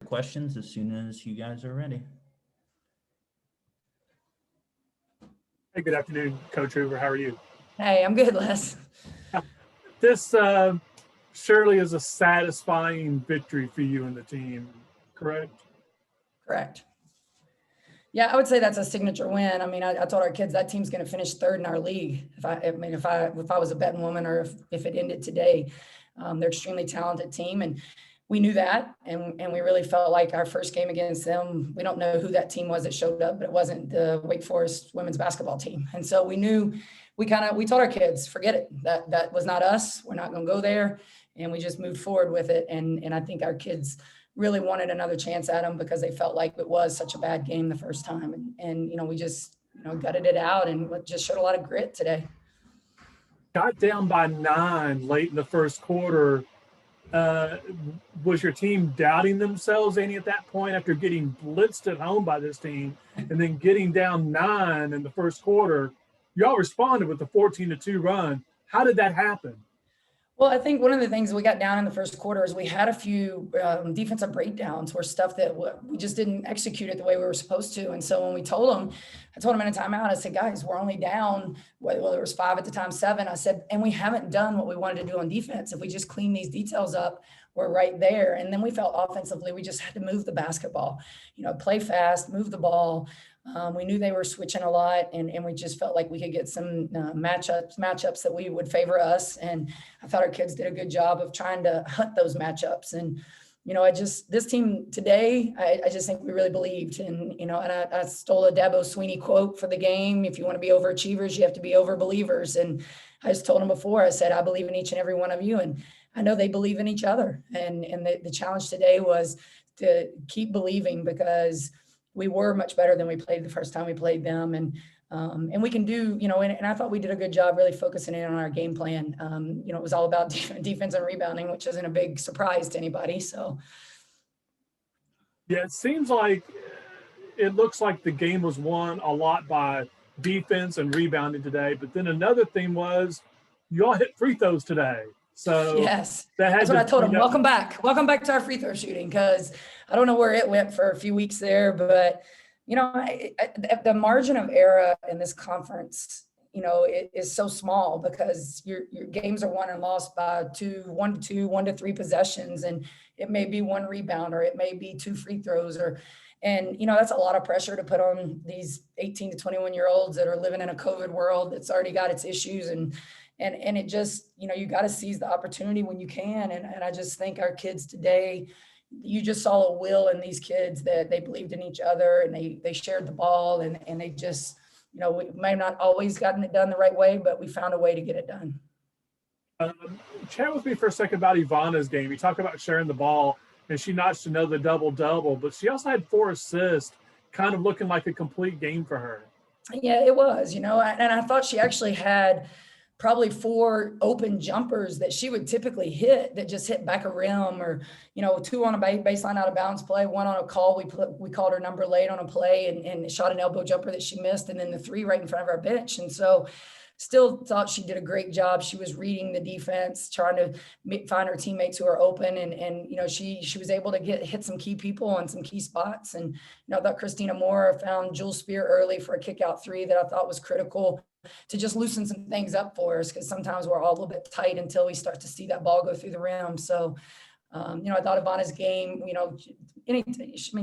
questions as soon as you guys are ready. Hey, good afternoon, Coach Hoover. How are you? Hey, I'm good, Les. This surely is a satisfying victory for you and the team, correct? Correct. Yeah, I would say that's a signature win. I mean, I told our kids that team's going to finish third in our league. If I was a betting woman, or if it ended today, they're extremely talented team, and we knew that, and we really felt like our first game against them. We don't know who that team was that showed up, but it wasn't the Wake Forest women's basketball team, and so we knew. We told our kids, forget it. That was not us. We're not going to go there, and we just moved forward with it. And I think our kids really wanted another chance at them because they felt like it was such a bad game the first time. And we just, gutted it out and just showed a lot of grit today. Got down by 9 late in the first quarter. Was your team doubting themselves any at that point after getting blitzed at home by this team and then getting down 9 in the first quarter? Y'all responded with the 14-2 run. How did that happen? Well, I think one of the things we got down in the first quarter is we had a few defensive breakdowns where stuff that we just didn't execute it the way we were supposed to. And so when we told them, I told them in a timeout, I said, guys, we're only down, well, there was 5 at the time, 7. I said, and we haven't done what we wanted to do on defense. If we just clean these details up, we're right there. And then we felt offensively, we just had to move the basketball, play fast, move the ball. We knew they were switching a lot, and we just felt like we could get some matchups that we would favor us. And I thought our kids did a good job of trying to hunt those matchups. And, this team today, I just think we really believed. And, and I stole a Dabo Sweeney quote for the game. If you want to be overachievers, you have to be overbelievers. And I just told them before, I said, I believe in each and every one of you. And I know they believe in each other. And the challenge today was to keep believing, because we were much better than we played the first time we played them. And we can do, and I thought we did a good job really focusing in on our game plan. It was all about defense and rebounding, which isn't a big surprise to anybody. So. Yeah, it looks like the game was won a lot by defense and rebounding today. But then another thing was you all hit free throws today. So yes, that's what I told them. Welcome back to our free throw shooting, because I don't know where it went for a few weeks there, but the margin of error in this conference, it is so small, because your games are won and lost by 1 to 3 possessions, and it may be 1 rebound, or it may be 2 free throws, and that's a lot of pressure to put on these 18 to 21-year-olds that are living in a COVID world that's already got its issues, and it just, you got to seize the opportunity when you can. And I just think our kids today, you just saw a will in these kids that they believed in each other, and they shared the ball, and they just, we may have not always gotten it done the right way, but we found a way to get it done. Chat with me for a second about Ivana's game. You talk about sharing the ball, and she notched another double-double, but she also had 4 assists, kind of looking like a complete game for her. Yeah, it was, and I thought she actually had probably 4 open jumpers that she would typically hit that just hit back a rim, or 2 on a baseline out of bounds play, 1 on a call. We called her number late on a play and shot an elbow jumper that she missed, and then the 3 right in front of our bench. And so still thought she did a great job. She was reading the defense, trying to find her teammates who are open, and she was able to hit some key people on some key spots. And I thought Christina Moore found Jules Spear early for a kick out 3 that I thought was critical to just loosen some things up for us, because sometimes we're all a little bit tight until we start to see that ball go through the rim. So, I thought Ivana's game,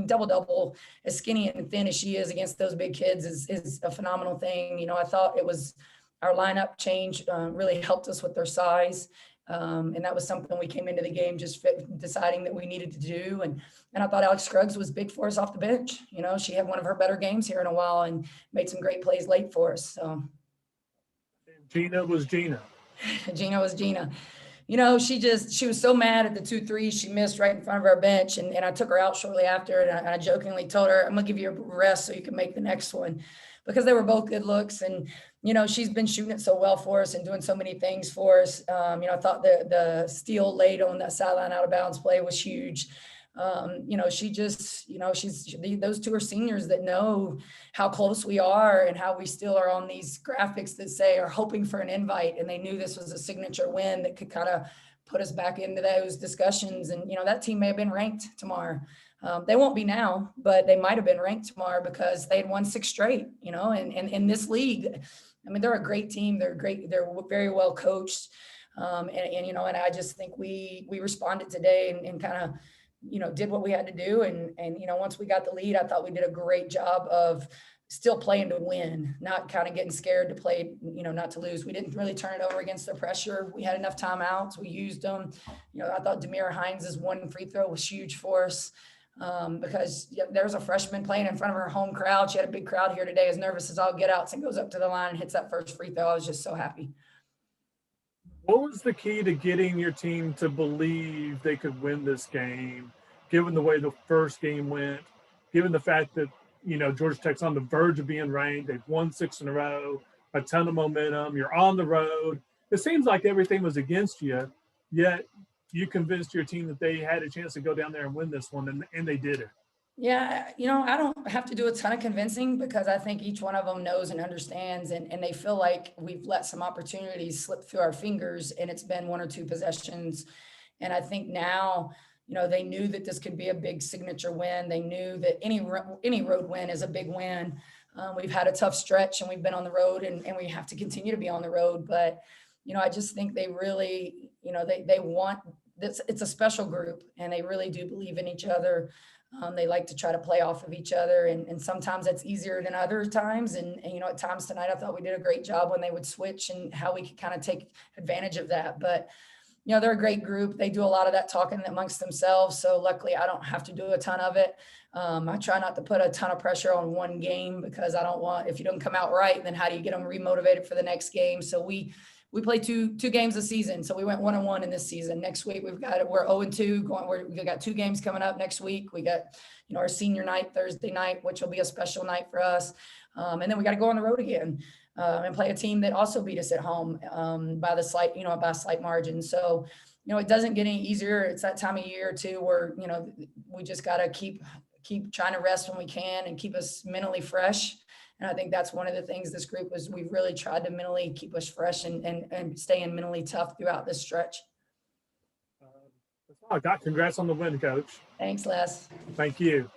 double-double, as skinny and thin as she is against those big kids is a phenomenal thing. I thought it was our lineup change really helped us with their size. And that was something we came into the game just deciding that we needed to do. And I thought Alex Scruggs was big for us off the bench. She had one of her better games here in a while and made some great plays late for us. So. Gina was Gina. Gina was Gina. She was so mad at the 2 threes she missed right in front of our bench. And I took her out shortly after, and I jokingly told her, I'm going to give you a rest so you can make the next one, because they were both good looks. And, she's been shooting it so well for us and doing so many things for us. I thought the steal late on that sideline out of bounds play was huge. Those 2 are seniors that know how close we are and how we still are on these graphics that say are hoping for an invite. And they knew this was a signature win that could kind of put us back into those discussions. And, that team may have been ranked tomorrow. They won't be now, but they might have been ranked tomorrow because they had won 6 straight, and in this league, I mean, they're a great team. They're great. They're very well coached. And I just think we responded today and kind of, did what we had to do. And, once we got the lead, I thought we did a great job of still playing to win, not kind of getting scared to play, not to lose. We didn't really turn it over against the pressure. We had enough timeouts. We used them. I thought Demira Hines' 1 free throw was huge for us. Because there was a freshman playing in front of her home crowd. She had a big crowd here today, as nervous as all get out, and goes up to the line and hits that first free throw. I was just so happy. What was the key to getting your team to believe they could win this game, given the way the first game went, given the fact that, Georgia Tech's on the verge of being ranked, they've won 6 in a row, a ton of momentum, you're on the road. It seems like everything was against you, yet you convinced your team that they had a chance to go down there and win this one, and they did it. Yeah, I don't have to do a ton of convincing because I think each one of them knows and understands, and they feel like we've let some opportunities slip through our fingers, and it's been 1 or 2 possessions. And I think now, they knew that this could be a big signature win. They knew that any road win is a big win. We've had a tough stretch and we've been on the road, and we have to continue to be on the road. But, I just think they really, they want this. It's a special group, and they really do believe in each other. They like to try to play off of each other, and sometimes that's easier than other times. And at times tonight, I thought we did a great job when they would switch and how we could kind of take advantage of that. But, they're a great group. They do a lot of that talking amongst themselves. So luckily, I don't have to do a ton of it. I try not to put a ton of pressure on one game because I don't want, if you don't come out right, then how do you get them remotivated for the next game? So we play two games a season. So we went 1-1 in this season. Next week we're 0-2 we've got 2 games coming up next week. We got, our senior night, Thursday night, which will be a special night for us. And then we got to go on the road again and play a team that also beat us at home by a slight margin. So, it doesn't get any easier. It's that time of year too, where, we just got to keep trying to rest when we can and keep us mentally fresh. And I think that's one of the things this group was, we really tried to mentally keep us fresh and staying mentally tough throughout this stretch. That's all I got. Congrats on the win, Coach. Thanks, Les. Thank you.